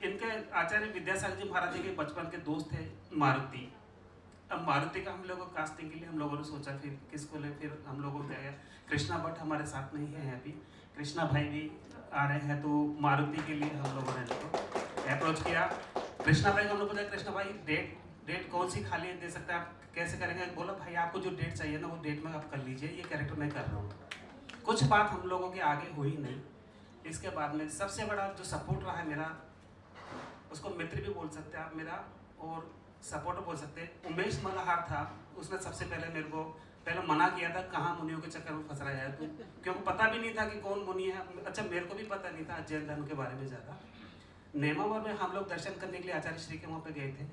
इनके आचार्य विद्यासागर जी महाराज जी के बचपन के दोस्त थे मारुति। अब मारुति का हम लोगों को कास्टिंग के लिए हम लोगों ने सोचा, फिर किसको ले, फिर हम लोगों को गया कृष्णा भट्ट हमारे साथ नहीं है अभी, कृष्णा भाई भी आ रहे हैं, तो मारुति के लिए हम लोगों ने इनको अप्रोच किया। कृष्णा भाई को हम लोग बोला, कृष्णा भाई डेट कौन सी खाली है, दे सकते हैं आप, कैसे करेंगे? बोला भाई आपको जो डेट चाहिए ना वो डेट में आप कर लीजिए, ये कैरेक्टर मैं कर रहा हूँ। कुछ बात हम लोगों के आगे हुई नहीं। इसके बाद में सबसे बड़ा जो सपोर्ट रहा है मेरा, उसको मित्र भी बोल सकते हैं आप मेरा, और सपोर्ट बोल सकते हैं। उमेश मल्हार था, उसने सबसे पहले मेरे को पहले मना किया था, कहाँ मुनियों के चक्कर में फंस रहा है तू, क्योंकि पता भी नहीं था कि कौन मुनि है। अच्छा, मेरे को भी पता नहीं था जैन धर्म के बारे में ज़्यादा। नेमावर में हम लोग दर्शन करने के लिए आचार्य श्री के वहाँ पे गए थे।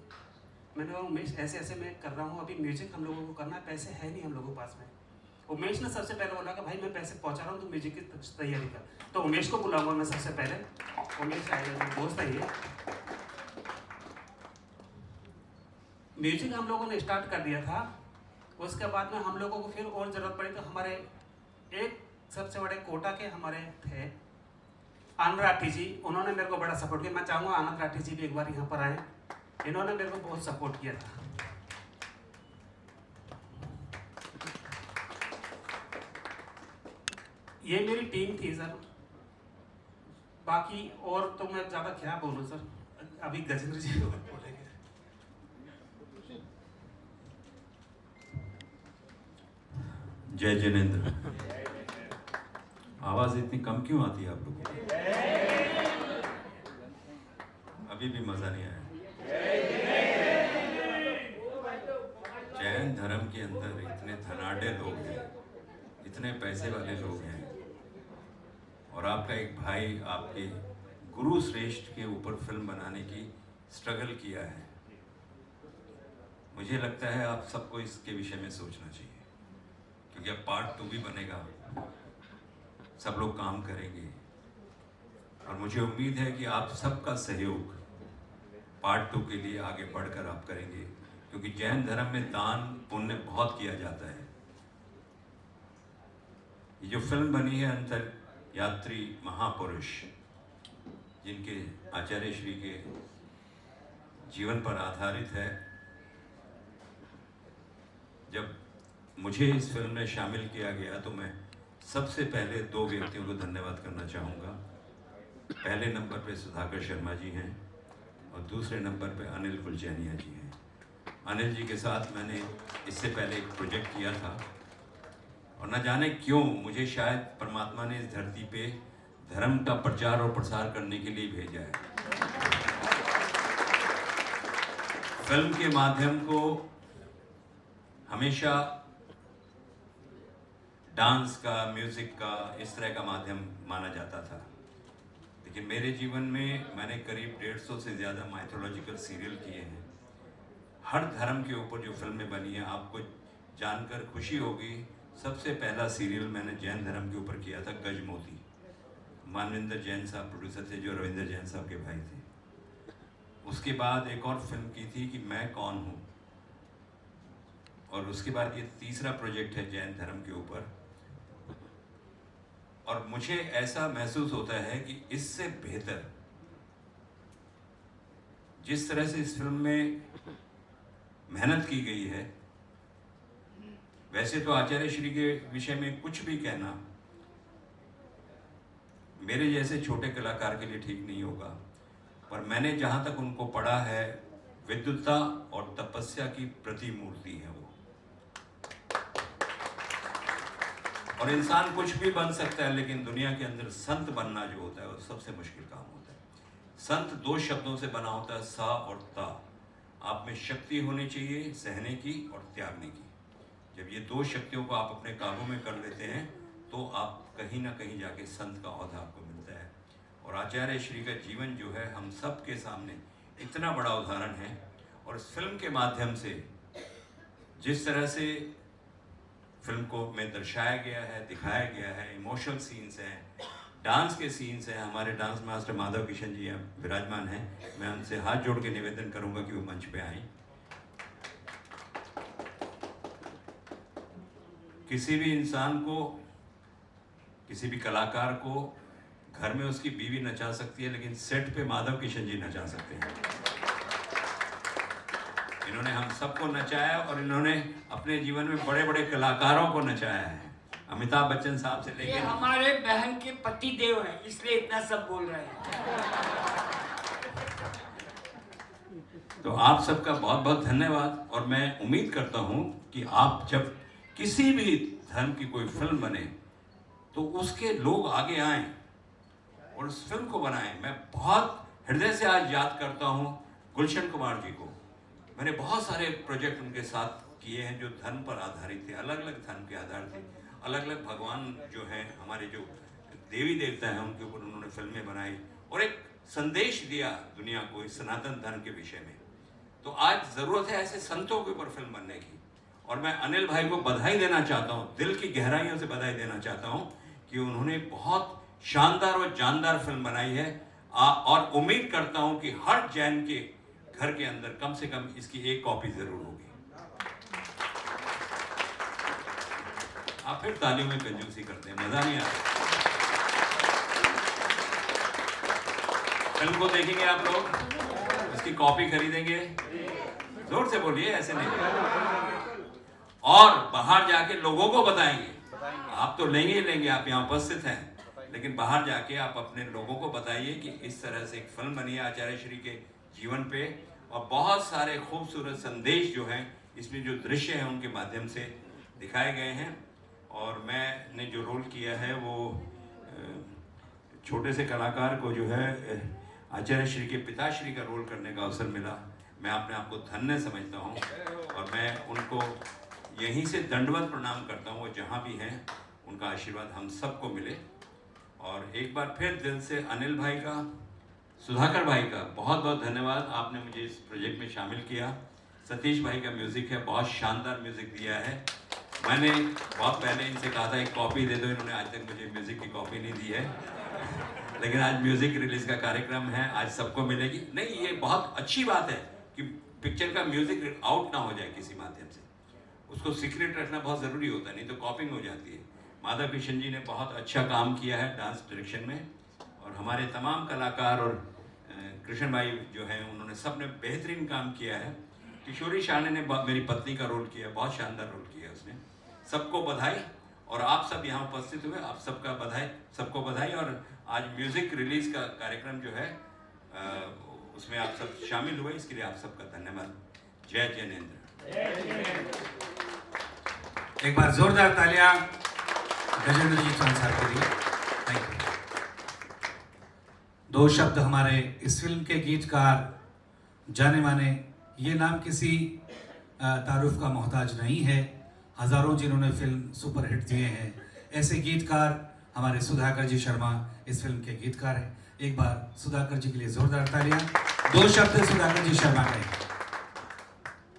मैंने कहा उमेश ऐसे ऐसे मैं कर रहा हूँ, अभी म्यूजिक हम लोगों को करना है, पैसे है नहीं हम लोगों के पास में। उमेश ने सबसे पहले बोला कि भाई मैं पैसे पहुँचा रहा हूँ, तो म्यूजिक की तैयारी कर। तो उमेश को बुलाऊंगा मैं सबसे पहले। उमेश आएगा, दोस्त है ये। म्यूजिक हम लोगों ने स्टार्ट कर दिया था। उसके बाद में हम लोगों को फिर और ज़रूरत पड़ी, तो हमारे एक सबसे बड़े कोटा के हमारे थे आनंद राठी जी, उन्होंने मेरे को बड़ा सपोर्ट किया। मैं चाहूँगा आनंद राठी जी भी एक बार यहाँ पर आए, इन्होंने मेरे को बहुत सपोर्ट किया था। ये मेरी टीम थी सर। बाकी और तो मैं ज़्यादा क्या बोलूँ सर, अभी गजेंद्र जी बोलेंगे। जय जिनेंद्र। आवाज इतनी कम क्यों आती है आप लोगों को? अभी भी मजा नहीं आया। जैन धर्म के अंदर इतने धनाढ़ लोग हैं, इतने पैसे वाले लोग हैं, और आपका एक भाई आपके गुरु श्रेष्ठ के ऊपर फिल्म बनाने की स्ट्रगल किया है। मुझे लगता है आप सबको इसके विषय में सोचना चाहिए, क्योंकि अब पार्ट 2 भी बनेगा, सब लोग काम करेंगे, और मुझे उम्मीद है कि आप सबका सहयोग पार्ट 2 के लिए आगे बढ़कर आप करेंगे, क्योंकि जैन धर्म में दान पुण्य बहुत किया जाता है। ये जो फिल्म बनी है अंतर यात्री महापुरुष, जिनके आचार्य श्री के जीवन पर आधारित है, जब मुझे इस फिल्म में शामिल किया गया तो मैं सबसे पहले 2 व्यक्तियों को धन्यवाद करना चाहूँगा। पहले नंबर पे सुधाकर शर्मा जी हैं और दूसरे नंबर पे अनिल कुलचैनिया जी हैं। अनिल जी के साथ मैंने इससे पहले एक प्रोजेक्ट किया था, और न जाने क्यों मुझे शायद परमात्मा ने इस धरती पे धर्म का प्रचार और प्रसार करने के लिए भेजा है। फिल्म के माध्यम को हमेशा डांस का, म्यूजिक का, इस तरह का माध्यम माना जाता था, लेकिन मेरे जीवन में मैंने करीब 150 से ज़्यादा माइथोलॉजिकल सीरियल किए हैं। हर धर्म के ऊपर जो फिल्में बनी हैं, आपको जानकर खुशी होगी, सबसे पहला सीरियल मैंने जैन धर्म के ऊपर किया था, गजमोती। मानविंदर जैन साहब प्रोड्यूसर थे, जो रविंदर जैन साहब के भाई थे। उसके बाद एक और फिल्म की थी कि मैं कौन हूँ, और उसके बाद ये तीसरा प्रोजेक्ट है जैन धर्म के ऊपर। और मुझे ऐसा महसूस होता है कि इससे बेहतर जिस तरह से इस फिल्म में मेहनत की गई है, वैसे तो आचार्य श्री के विषय में कुछ भी कहना मेरे जैसे छोटे कलाकार के लिए ठीक नहीं होगा, पर मैंने जहाँ तक उनको पढ़ा है, विद्वता और तपस्या की प्रतिमूर्ति है वो। और इंसान कुछ भी बन सकता है, लेकिन दुनिया के अंदर संत बनना जो होता है वो सबसे मुश्किल काम होता है। संत 2 शब्दों से बना होता है, सा और ता। आप में शक्ति होनी चाहिए सहने की और त्यागने की। जब ये 2 शक्तियों को आप अपने काबू में कर लेते हैं तो आप कहीं ना कहीं जाके संत का औहदा आपको मिलता है। और आचार्य श्री का जीवन जो है हम सब के सामने इतना बड़ा उदाहरण है, और इस फिल्म के माध्यम से जिस तरह से फिल्म को में दर्शाया गया है, दिखाया गया है, इमोशनल सीन्स हैं, डांस के सीन्स हैं। हमारे डांस मास्टर माधव किशन जी हैं, विराजमान हैं, मैं उनसे हाथ जोड़ के निवेदन करूंगा कि वो मंच पे आएं। किसी भी इंसान को, किसी भी कलाकार को घर में उसकी बीवी नचा सकती है, लेकिन सेट पे माधव किशन जी नचा सकते हैं। इन्होंने हम सबको नचाया और इन्होंने अपने जीवन में बड़े बड़े कलाकारों को नचाया है, अमिताभ बच्चन साहब से लेकर। ये हमारे बहन के पति देव हैं, इसलिए इतना सब बोल रहे हैं। तो आप सबका बहुत बहुत धन्यवाद। और मैं उम्मीद करता हूं कि आप जब किसी भी धर्म की कोई फिल्म बने तो उसके लोग आगे आएं और उस फिल्म को बनाएं। मैं बहुत हृदय से आज याद करता हूं गुलशन कुमार जी को। मैंने बहुत सारे प्रोजेक्ट उनके साथ किए हैं जो धर्म पर आधारित थे, अलग अलग धर्म के आधार थे, अलग अलग भगवान जो हैं, हमारे जो देवी देवता हैं उनके ऊपर उन्होंने फिल्में बनाई और एक संदेश दिया दुनिया को इस सनातन धर्म के विषय में। तो आज ज़रूरत है ऐसे संतों के ऊपर फिल्म बनने की। और मैं अनिल भाई को बधाई देना चाहता हूँ, दिल की गहराइयों से बधाई देना चाहता हूँ कि उन्होंने बहुत शानदार और जानदार फिल्म बनाई है। और उम्मीद करता हूँ कि हर जैन के घर के अंदर कम से कम इसकी एक कॉपी जरूर होगी। आप फिर तालियों में कंजूसी करते हैं, मजा नहीं आता। फिल्म को देखेंगे आप लोग, इसकी कॉपी खरीदेंगे, जोर से बोलिए, ऐसे नहीं, और बाहर जाके लोगों को बताएंगे। आप तो लेंगे ही लेंगे, आप यहाँ उपस्थित हैं, लेकिन बाहर जाके आप अपने लोगों को बताइए कि इस तरह से एक फिल्म बनी है आचार्य श्री के जीवन पे, और बहुत सारे खूबसूरत संदेश जो हैं इसमें जो दृश्य हैं उनके माध्यम से दिखाए गए हैं। और मैंने जो रोल किया है वो छोटे से कलाकार को जो है आचार्य श्री के पिताश्री का रोल करने का अवसर मिला। मैं अपने आप को धन्य समझता हूँ और मैं उनको यहीं से दंडवत प्रणाम करता हूँ। वो जहाँ भी हैं उनका आशीर्वाद हम सबको मिले। और एक बार फिर दिल से अनिल भाई का, सुधाकर भाई का बहुत बहुत धन्यवाद, आपने मुझे इस प्रोजेक्ट में शामिल किया। सतीश भाई का म्यूज़िक है, बहुत शानदार म्यूज़िक दिया है। मैंने बहुत पहले इनसे कहा था एक कॉपी दे दो, इन्होंने आज तक मुझे म्यूज़िक की कॉपी नहीं दी है, लेकिन आज म्यूज़िक रिलीज़ का कार्यक्रम है, आज सबको मिलेगी। नहीं, ये बहुत अच्छी बात है कि पिक्चर का म्यूज़िक आउट ना हो जाए किसी माध्यम से, उसको सीक्रेट रखना बहुत ज़रूरी होता है, नहीं तो कॉपिंग हो जाती है। माधव किशन जी ने बहुत अच्छा काम किया है डांस डायरेक्शन में, और हमारे तमाम कलाकार और कृष्ण भाई जो हैं उन्होंने सब ने बेहतरीन काम किया है। किशोरी शाने ने मेरी पत्नी का रोल किया, बहुत शानदार रोल किया उसने। सबको बधाई, और आप सब यहाँ उपस्थित हुए, आप सबका बधाई, सबको बधाई। और आज म्यूज़िक रिलीज़ का कार्यक्रम जो है उसमें आप सब शामिल हुए, इसके लिए आप सबका धन्यवाद। जय जैनेंद्र। एक बार जोरदार तालियां गजेंद्र जी संसार के लिए। Thank you. दो शब्द हमारे इस फिल्म के गीतकार जाने माने, ये नाम किसी तारुफ का मोहताज नहीं है, हजारों जिन्होंने फिल्म सुपरहिट दिए हैं, ऐसे गीतकार हमारे सुधाकर जी शर्मा इस फिल्म के गीतकार हैं। एक बार सुधाकर जी के लिए जोरदार तालियां। दो शब्द सुधाकर जी शर्मा के।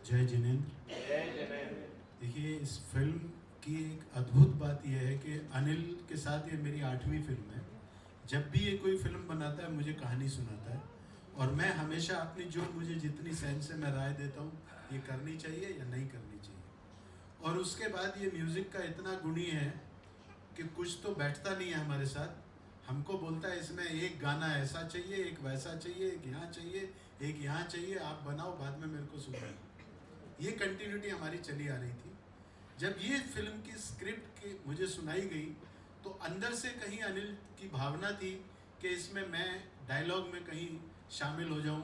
जय जिनेंद्र। देखिए, इस फिल्म की एक अद्भुत बात यह है कि अनिल के साथ ये मेरी 8वीं फिल्म है। जब भी ये कोई फिल्म बनाता है मुझे कहानी सुनाता है, और मैं हमेशा अपनी जो मुझे जितनी सेंस से मैं राय देता हूँ ये करनी चाहिए या नहीं करनी चाहिए। और उसके बाद ये म्यूज़िक का इतना गुणी है कि कुछ तो बैठता नहीं है हमारे साथ, हमको बोलता है इसमें एक गाना ऐसा चाहिए, एक वैसा चाहिए, एक यहाँ चाहिए, एक यहाँ चाहिए, आप बनाओ, बाद में मेरे को सुनाओ। ये कंटिन्यूटी हमारी चली आ रही थी। जब ये फिल्म की स्क्रिप्ट की मुझे सुनाई गई तो अंदर से कहीं अनिल की भावना थी कि इसमें मैं डायलॉग में कहीं शामिल हो जाऊं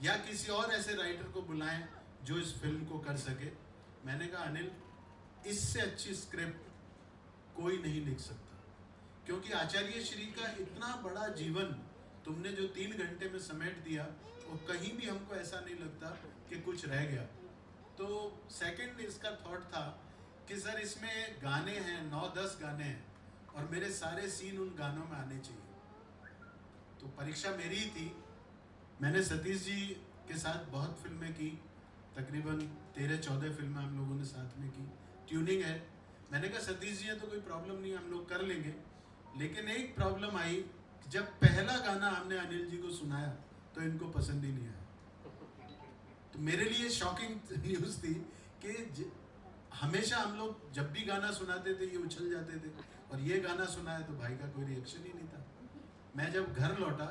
या किसी और ऐसे राइटर को बुलाएं जो इस फिल्म को कर सके। मैंने कहा अनिल, इससे अच्छी स्क्रिप्ट कोई नहीं लिख सकता, क्योंकि आचार्य श्री का इतना बड़ा जीवन तुमने जो 3 घंटे में समेट दिया, और कहीं भी हमको ऐसा नहीं लगता कि कुछ रह गया। तो सेकंड इसका थॉट था कि सर इसमें गाने हैं, 9-10 गाने हैं, और मेरे सारे सीन उन गानों में आने चाहिए। तो परीक्षा मेरी ही थी। मैंने सतीश जी के साथ बहुत फिल्में की, तकरीबन 13-14 फिल्में हम लोगों ने साथ में की। ट्यूनिंग है, मैंने कहा सतीश जी है तो कोई प्रॉब्लम नहीं, हम लोग कर लेंगे। लेकिन एक प्रॉब्लम आई, जब पहला गाना हमने अनिल जी को सुनाया तो इनको पसंद ही नहीं आया। तो मेरे लिए शॉकिंग न्यूज़ थी कि हमेशा हम लोग जब भी गाना सुनाते थे ये उछल जाते थे, और ये गाना सुनाया तो भाई का कोई रिएक्शन ही नहीं था। मैं जब घर लौटा,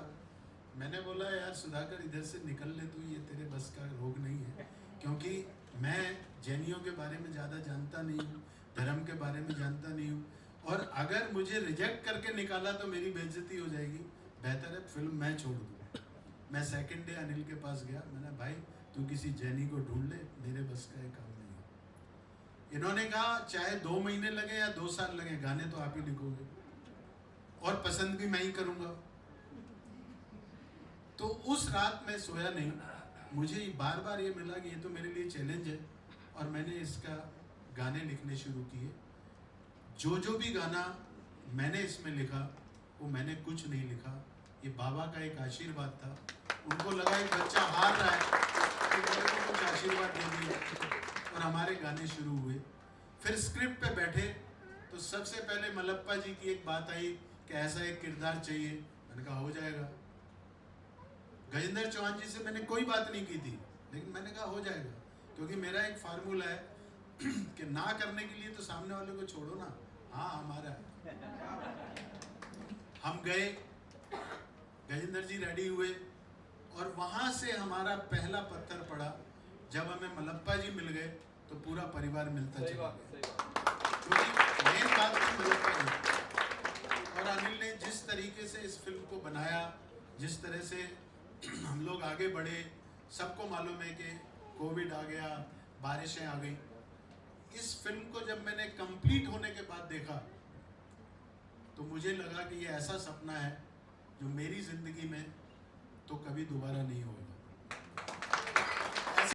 मैंने बोला यार सुधाकर इधर से निकल ले तू, ये तेरे बस का रोग नहीं है, क्योंकि मैं जैनियों के बारे में ज़्यादा जानता नहीं हूँ, धर्म के बारे में जानता नहीं हूँ, और अगर मुझे रिजेक्ट करके निकाला तो मेरी बेइज्जती हो जाएगी, बेहतर है फिल्म मैं छोड़ दूँ। मैं सेकंड डे अनिल के पास गया, मैंने भाई तू किसी जैनी को ढूंढ ले, मेरे बस का ये काम नहीं है। इन्होंने कहा चाहे 2 महीने लगे या 2 साल लगे, गाने तो आप ही लिखोगे और पसंद भी मैं ही करूँगा। तो उस रात मैं सोया नहीं, मुझे बार बार ये मिला कि ये तो मेरे लिए चैलेंज है, और मैंने इसका गाने लिखने शुरू किए। जो भी गाना मैंने इसमें लिखा वो मैंने कुछ नहीं लिखा, ये बाबा का एक आशीर्वाद था। उनको लगा एक बच्चा हार रहा है तो मेरे को कुछ आशीर्वाद दे दिया, और हमारे गाने शुरू हुए। फिर स्क्रिप्ट पे बैठे तो सबसे पहले मलप्पा जी की एक बात आई कि ऐसा एक किरदार चाहिए। मैंने कहा हो जाएगा। गजेंद्र चौहान जी से मैंने कोई बात नहीं की थी, लेकिन मैंने कहा हो जाएगा, क्योंकि मेरा एक फार्मूला है कि ना करने के लिए तो सामने वाले को छोड़ो ना, हाँ हमारा है। हम गए, गजेंद्र जी रेडी हुए, और वहां से हमारा पहला पत्थर पड़ा। जब हमें मलप्पा जी मिल गए तो पूरा परिवार मिलता चला गया, क्योंकि मेन बात थी मलप्पा जी। और अनिल ने जिस तरीके से इस फिल्म को बनाया, जिस तरह से हम लोग आगे बढ़े, सबको मालूम है कि कोविड आ गया, बारिशें आ गई। इस फिल्म को जब मैंने कंप्लीट होने के बाद देखा तो मुझे लगा कि ये ऐसा सपना है जो मेरी जिंदगी में तो कभी दोबारा नहीं होगा।